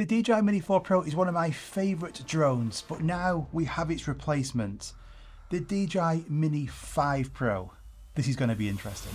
The DJI Mini 4 Pro is one of my favourite drones, but now we have its replacement, the DJI Mini 5 Pro. This is going to be interesting.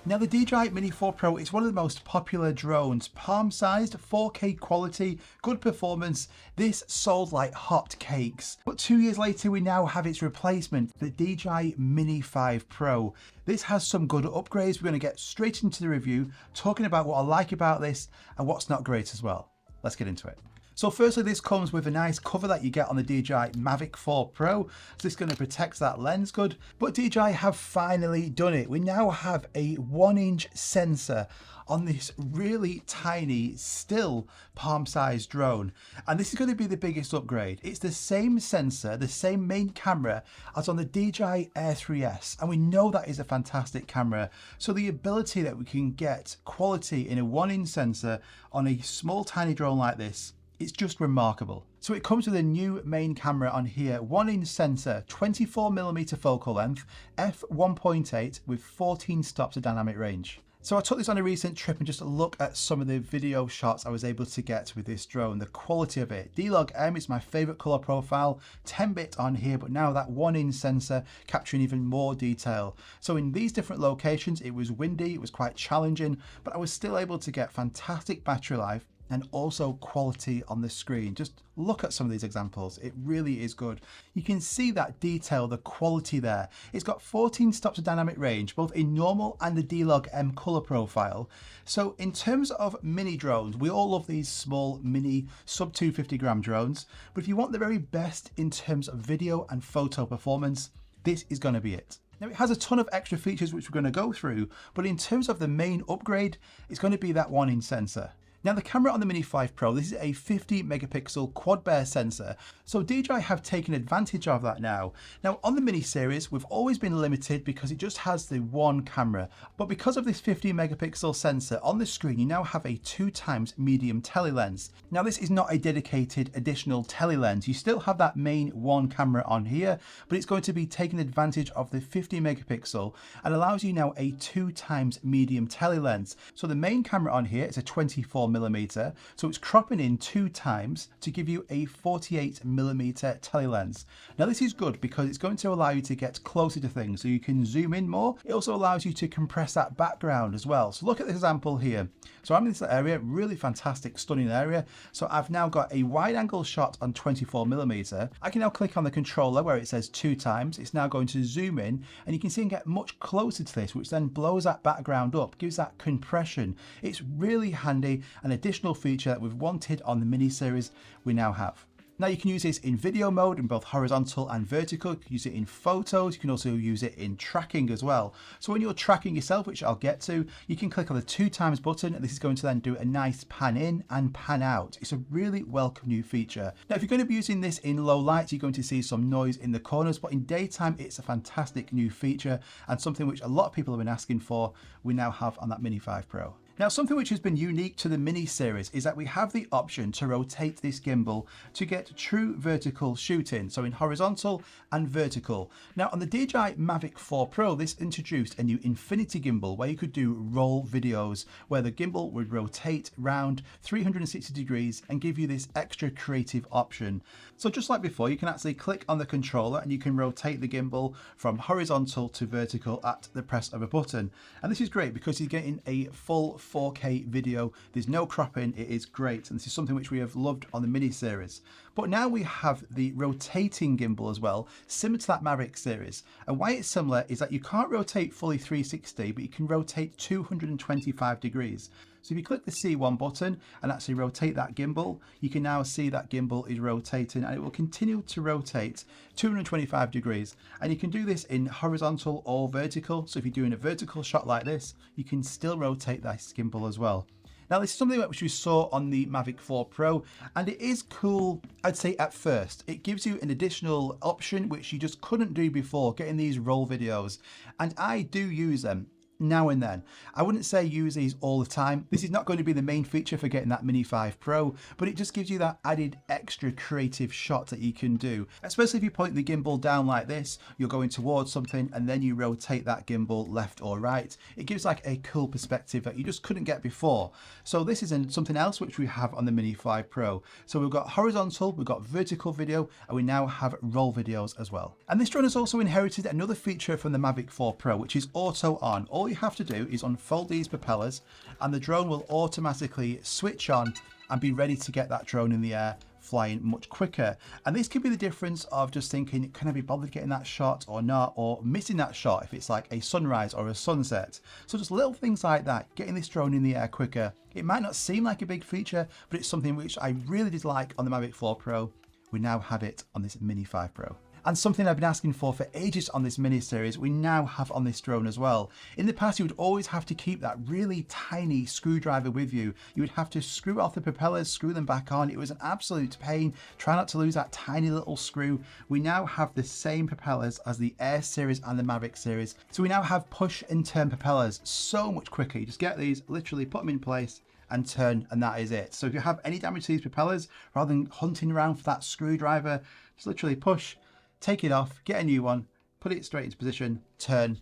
Now the DJI Mini 4 Pro is one of the most popular drones, palm-sized, 4K quality, good performance. This sold like hot cakes. But 2 years later we now have its replacement, the DJI Mini 5 Pro. This has some good upgrades. We're going to get straight into the review, talking about what I like about this and what's not great as well. Let's get into it. So firstly, this comes with a nice cover that you get on the DJI Mavic 4 Pro. So this is going to protect that lens good. But DJI have finally done it. We now have a 1-inch sensor on this really tiny, still palm-sized drone. And this is going to be the biggest upgrade. It's the same sensor, the same main camera as on the DJI Air 3S. And we know that is a fantastic camera. So the ability that we can get quality in a 1-inch sensor on a small, tiny drone like this, it's just remarkable. So it comes with a new main camera on here, 1-inch sensor, 24mm focal length, f1.8 with 14 stops of dynamic range. So I took this on a recent trip and just look at some of the video shots I was able to get with this drone, the quality of it. D-Log M is my favorite color profile, 10-bit on here, but now that 1-inch sensor capturing even more detail. So in these different locations, it was windy, it was quite challenging, but I was still able to get fantastic battery life and also quality on the screen. Just look at some of these examples. It really is good. You can see that detail, the quality there. It's got 14 stops of dynamic range, both in normal and the D-Log M color profile. So in terms of mini drones, we all love these small mini sub 250 gram drones, but if you want the very best in terms of video and photo performance, this is going to be it. Now it has a ton of extra features which we're going to go through, but in terms of the main upgrade, it's going to be that 1-inch sensor. Now the camera on the Mini 5 Pro, this is a 50 megapixel quad bare sensor. So DJI have taken advantage of that now. Now on the Mini series, we've always been limited because it just has the one camera. But because of this 50 megapixel sensor on the screen, you now have a 2x medium tele lens. Now this is not a dedicated additional tele lens. You still have that main one camera on here, but it's going to be taking advantage of the 50 megapixel and allows you now a 2x medium tele lens. So the main camera on here is a 24mm, so it's cropping in 2 times to give you a 48mm tele lens. Now this is good because it's going to allow you to get closer to things, so you can zoom in more. It also allows you to compress that background as well. So look at this example here. So I'm in this area, really fantastic, stunning area. So I've now got a wide angle shot on 24mm. I can now click on the controller where it says 2 times. It's now going to zoom in and you can see and get much closer to this, which then blows that background up, gives that compression. It's really handy. An additional feature that we've wanted on the Mini series, we now have. Now you can use this in video mode in both horizontal and vertical. You can use it in photos. You can also use it in tracking as well. So when you're tracking yourself, which I'll get to, you can click on the 2 times button and this is going to then do a nice pan in and pan out. It's a really welcome new feature. Now if you're going to be using this in low light, you're going to see some noise in the corners, but in daytime it's a fantastic new feature and something which a lot of people have been asking for, we now have on that Mini 5 Pro. Now something which has been unique to the Mini series is that we have the option to rotate this gimbal to get true vertical shooting, so in horizontal and vertical. Now on the DJI Mavic 4 Pro, this introduced a new infinity gimbal where you could do roll videos where the gimbal would rotate round 360 degrees and give you this extra creative option. So just like before, you can actually click on the controller and you can rotate the gimbal from horizontal to vertical at the press of a button. And this is great because you're getting a full 4K video. There's no cropping. It is great. And this is something which we have loved on the Mini series. But now we have the rotating gimbal as well, similar to that Mavic series. And why it's similar is that you can't rotate fully 360, but you can rotate 225 degrees. So if you click the C1 button and actually rotate that gimbal, you can now see that gimbal is rotating, and it will continue to rotate 225 degrees. And you can do this in horizontal or vertical. So if you're doing a vertical shot like this, you can still rotate that gimbal as well. Now this is something which we saw on the Mavic 4 Pro, and it is cool, I'd say at first. It gives you an additional option which you just couldn't do before, getting these roll videos. And I do use them now and then. I wouldn't say use these all the time. This is not going to be the main feature for getting that Mini 5 Pro, but it just gives you that added extra creative shot that you can do. Especially if you point the gimbal down like this, you're going towards something and then you rotate that gimbal left or right. It gives like a cool perspective that you just couldn't get before. So this is something else which we have on the Mini 5 Pro. So we've got horizontal, we've got vertical video, and we now have roll videos as well. And this drone has also inherited another feature from the Mavic 4 Pro, which is auto on. All you have to do is unfold these propellers and the drone will automatically switch on and be ready to get that drone in the air flying much quicker. And this could be the difference of just thinking, can I be bothered getting that shot or not, or missing that shot if it's like a sunrise or a sunset. So just little things like that, getting this drone in the air quicker. It might not seem like a big feature, but it's something which I really did like on the Mavic 4 Pro. We now have it on this Mini 5 Pro. And something I've been asking for ages on this mini series, we now have on this drone as well. In the past, you would always have to keep that really tiny screwdriver with you. You would have to screw off the propellers, screw them back on. It was an absolute pain. Try not to lose that tiny little screw. We now have the same propellers as the Air series and the Mavic series. So we now have push and turn propellers so much quicker. You just get these, literally put them in place and turn, and that is it. So if you have any damage to these propellers, rather than hunting around for that screwdriver, just literally push, take it off, get a new one, put it straight into position, turn,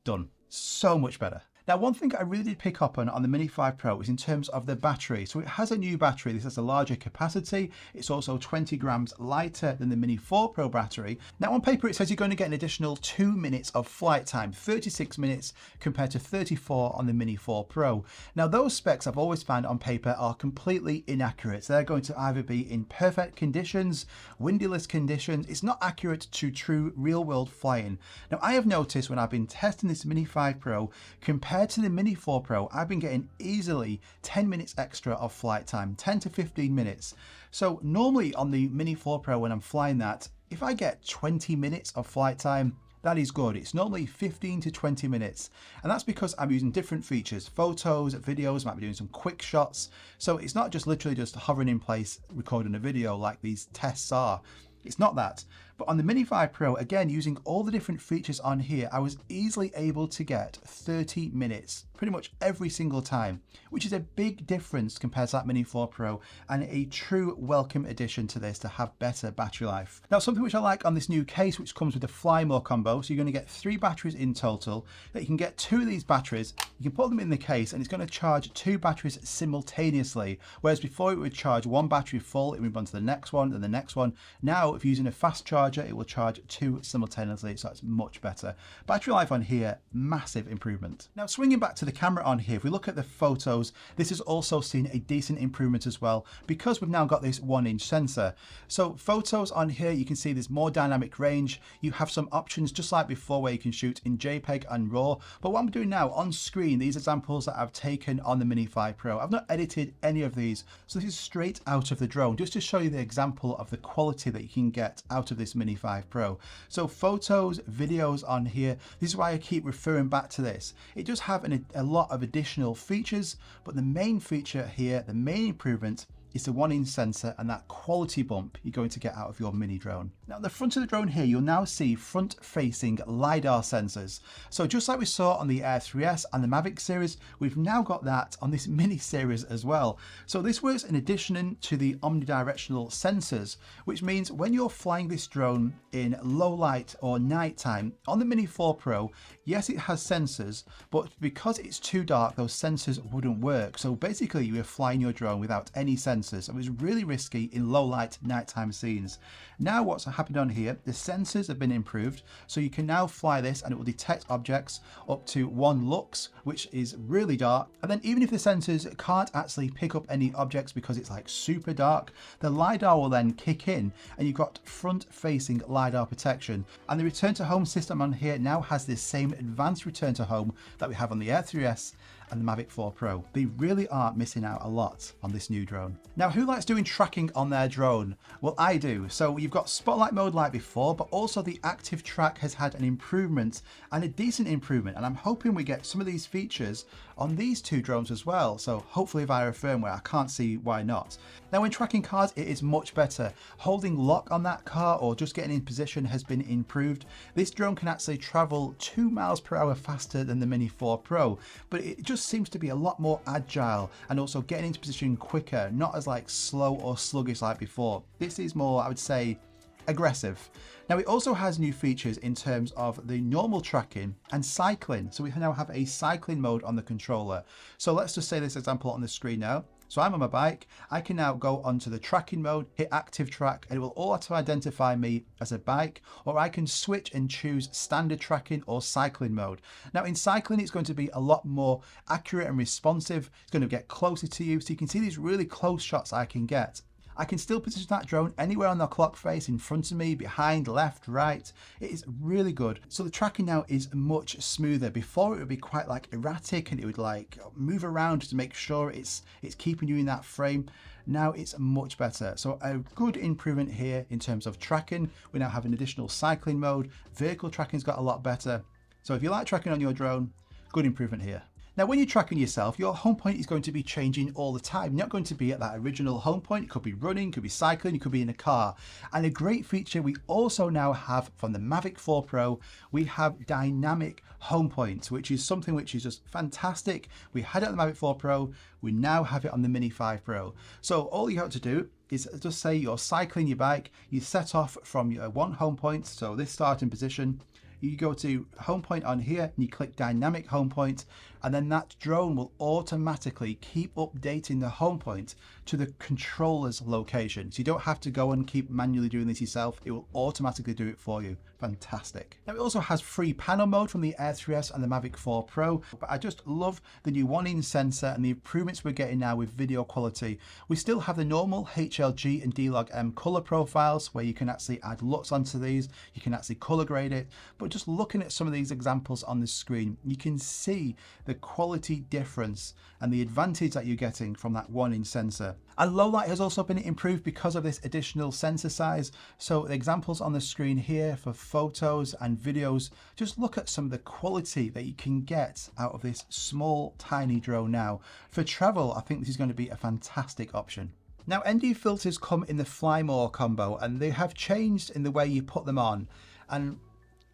done. So much better. Now, one thing I really did pick up on the Mini 5 Pro is in terms of the battery. So it has a new battery. This has a larger capacity. It's also 20 grams lighter than the Mini 4 Pro battery. Now, on paper, it says you're going to get an additional 2 minutes of flight time, 36 minutes compared to 34 on the Mini 4 Pro. Now, those specs I've always found on paper are completely inaccurate. They're going to either be in perfect conditions, windyless conditions. It's not accurate to true real world flying. Now, I have noticed when I've been testing this Mini 5 Pro, compared to the Mini 4 Pro, I've been getting easily 10 minutes extra of flight time, 10 to 15 minutes. So normally on the Mini 4 Pro, when I'm flying that, if I get 20 minutes of flight time, that is good. It's normally 15 to 20 minutes. And that's because I'm using different features, photos, videos, might be doing some quick shots. So it's not just literally just hovering in place, recording a video like these tests are. It's not that. But on the Mini 5 Pro, again, using all the different features on here, I was easily able to get 30 minutes pretty much every single time, which is a big difference compared to that Mini 4 Pro, and a true welcome addition to this to have better battery life. Now, something which I like on this new case, which comes with the Fly More combo, so you're going to get 3 batteries in total. That you can get 2 of these batteries, you can put them in the case, and it's going to charge 2 batteries simultaneously, whereas before it would charge 1 battery full, it would run to the next one, and the next one. Now, if you're using a fast charger, it will charge 2 simultaneously, so it's much better. Battery life on here, massive improvement. Now, swinging back to the camera on here, if we look at the photos, this has also seen a decent improvement as well, because we've now got this 1-inch sensor. So photos on here, you can see there's more dynamic range. You have some options just like before where you can shoot in JPEG and RAW. But what I'm doing now on screen, these examples that I've taken on the Mini 5 Pro, I've not edited any of these. So this is straight out of the drone, just to show you the example of the quality that you can get out of this Mini 5 Pro. So photos, videos on here, this is why I keep referring back to this. It does have a lot of additional features, but the main feature here, the main improvement, is the 1-inch sensor and that quality bump you're going to get out of your mini drone. Now, at the front of the drone here, you'll now see front-facing LiDAR sensors. So just like we saw on the Air 3S and the Mavic series, we've now got that on this Mini series as well. So this works in addition to the omnidirectional sensors, which means when you're flying this drone in low light or nighttime, on the Mini 4 Pro, yes, it has sensors, but because it's too dark, those sensors wouldn't work. So basically, you are flying your drone without any sensors. It was really risky in low light nighttime scenes. Now what's happened on here, the sensors have been improved, so you can now fly this and it will detect objects up to 1 lux, which is really dark. And then even if the sensors can't actually pick up any objects because it's like super dark, the LiDAR will then kick in and you've got front facing LiDAR protection. And the return to home system on here now has this same advanced return to home that we have on the Air 3S and the Mavic 4 Pro. They really are missing out a lot on this new drone. Now, who likes doing tracking on their drone? Well, I do. So you've got spotlight mode like before, but also the active track has had an improvement and a decent improvement. And I'm hoping we get some of these features on these two drones as well. So hopefully via firmware. I can't see why not. Now, when tracking cars, it is much better. Holding lock on that car or just getting in position has been improved. This drone can actually travel 2 miles per hour faster than the Mini 4 Pro, but it just seems to be a lot more agile and also getting into position quicker, not as like slow or sluggish like before. This is more, I would say, aggressive. Now, it also has new features in terms of the normal tracking and cycling. So we now have a cycling mode on the controller. So let's just say this example on the screen now. So I'm on my bike, I can now go onto the tracking mode, hit active track, and it will auto identify me as a bike, or I can switch and choose standard tracking or cycling mode. Now in cycling, it's going to be a lot more accurate and responsive. It's going to get closer to you, so you can see these really close shots I can get. I can still position that drone anywhere on the clock face, in front of me, behind, left, right. It is really good. So the tracking now is much smoother. Before it would be quite like erratic and it would like move around to make sure it's keeping you in that frame. Now it's much better. So a good improvement here in terms of tracking. We now have an additional cycling mode. Vehicle tracking's got a lot better. So if you like tracking on your drone, good improvement here. Now, when you're tracking yourself, your home point is going to be changing all the time. You're not going to be at that original home point. It could be running, could be cycling, you could be in a car. And a great feature we also now have from the Mavic 4 Pro, we have dynamic home points, which is something which is just fantastic. We had it on the Mavic 4 Pro, we now have it on the Mini 5 Pro. So all you have to do is just say you're cycling your bike, you set off from your one home point, so this starting position, you go to home point on here and you click dynamic home point, and then that drone will automatically keep updating the home point to the controller's location. So you don't have to go and keep manually doing this yourself. It will automatically do it for you. Fantastic. Now it also has free panel mode from the Air 3S and the Mavic 4 Pro, but I just love the new 1-inch sensor and the improvements we're getting now with video quality. We still have the normal HLG and D-Log-M color profiles where you can actually add LUTs onto these. You can actually color grade it, but just looking at some of these examples on the screen, you can see the quality difference and the advantage that you're getting from that 1-inch sensor. And low light has also been improved because of this additional sensor size. So the examples on the screen here for photos and videos, just look at some of the quality that you can get out of this small, tiny drone now. For travel, I think this is going to be a fantastic option. Now, ND filters come in the Fly More combo, and they have changed in the way you put them on. And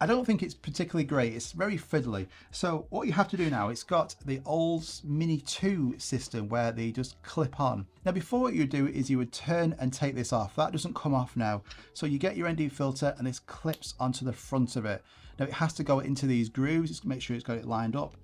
I don't think it's particularly great. It's very fiddly. So what you have to do now, it's got the old Mini 2 system where they just clip on. Now before, what you do is you would turn and take this off. That doesn't come off now. So you get your ND filter and this clips onto the front of it. Now it has to go into these grooves, just make sure it's got it lined up.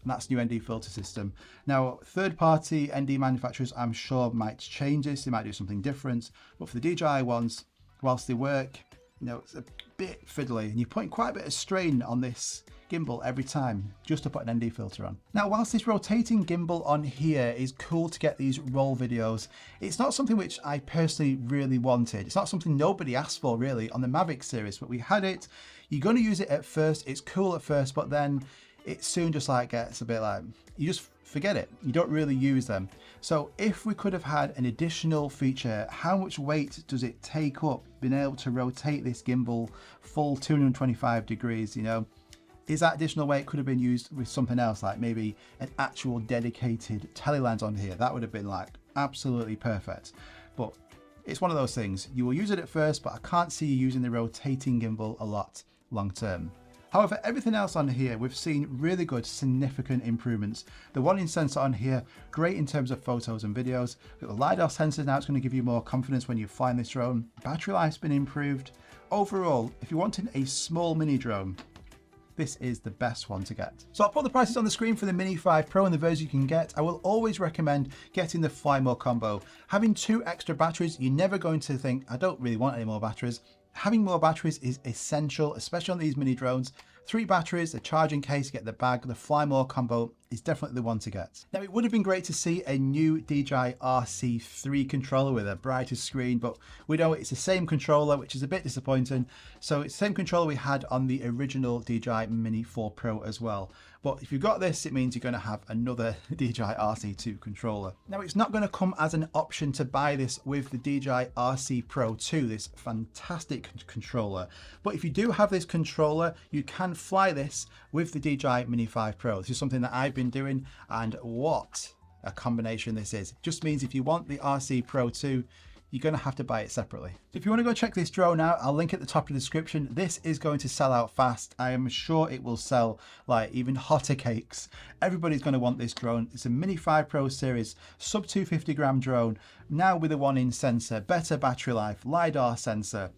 And that's new ND filter system. Now, third-party ND manufacturers, I'm sure, might change this. They might do something different. But for the DJI ones, whilst they work, you know, it's a bit fiddly, and you're putting quite a bit of strain on this gimbal every time just to put an ND filter on. Now, whilst this rotating gimbal on here is cool to get these roll videos, it's not something which I personally really wanted. It's not something nobody asked for really on the Mavic series, but we had it. You're going to use it at first. It's cool at first, but then it soon just like gets a bit like, you just forget it. You don't really use them. So if we could have had an additional feature, how much weight does it take up being able to rotate this gimbal full 225 degrees, you know? Is that additional weight could have been used with something else, like maybe an actual dedicated telelens on here? That would have been like absolutely perfect. But it's one of those things. You will use it at first, but I can't see you using the rotating gimbal a lot long term. However, everything else on here, we've seen really good, significant improvements. The 1-inch sensor on here, great in terms of photos and videos. We've got the LiDAR sensor now, it's going to give you more confidence when you're flying this drone. Battery life's been improved. Overall, if you're wanting a small mini drone, this is the best one to get. So I'll put the prices on the screen for the Mini 5 Pro and the version you can get. I will always recommend getting the Fly More combo. Having 2 extra batteries, you're never going to think, I don't really want any more batteries. Having more batteries is essential, especially on these mini drones. 3 batteries, a charging case, get the bag. The Fly More combo is definitely the one to get. Now, it would have been great to see a new DJI RC3 controller with a brighter screen, but we know it's the same controller, which is a bit disappointing. So it's the same controller we had on the original DJI Mini 4 Pro as well. But if you've got this, it means you're going to have another DJI RC2 controller. Now, it's not going to come as an option to buy this with the DJI RC Pro 2, this fantastic controller. But if you do have this controller, you can fly this with the DJI Mini 5 Pro. This is something that I've been doing, and what a combination this is. It just means if you want the RC Pro 2, you're going to have to buy it separately. If you want to go check this drone out, I'll link at the top of the description. This is going to sell out fast. I am sure it will sell like even hotter cakes. Everybody's going to want this drone. It's a Mini 5 Pro series, sub 250 gram drone, now with a 1-inch sensor, better battery life, LiDAR sensor.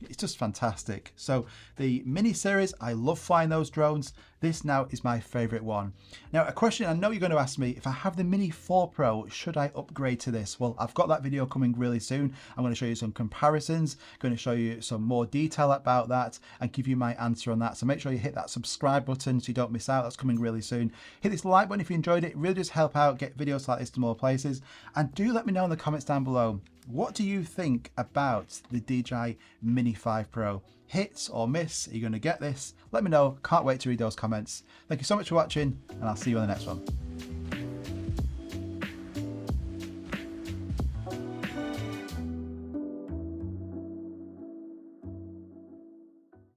It's just fantastic. So the Mini series, I love flying those drones. This now is my favorite one. Now, a question I know you're going to ask me, if I have the Mini 4 Pro, should I upgrade to this? Well, I've got that video coming really soon. I'm going to show you some comparisons, going to show you some more detail about that and give you my answer on that. So make sure you hit that subscribe button so you don't miss out. That's coming really soon. Hit this like button if you enjoyed it. It really does help out, get videos like this to more places. And do let me know in the comments down below, what do you think about the DJI Mini 5 Pro? Hits or miss? Are you going to get this? Let me know. Can't wait to read those comments. Thank you so much for watching, and I'll see you on the next one.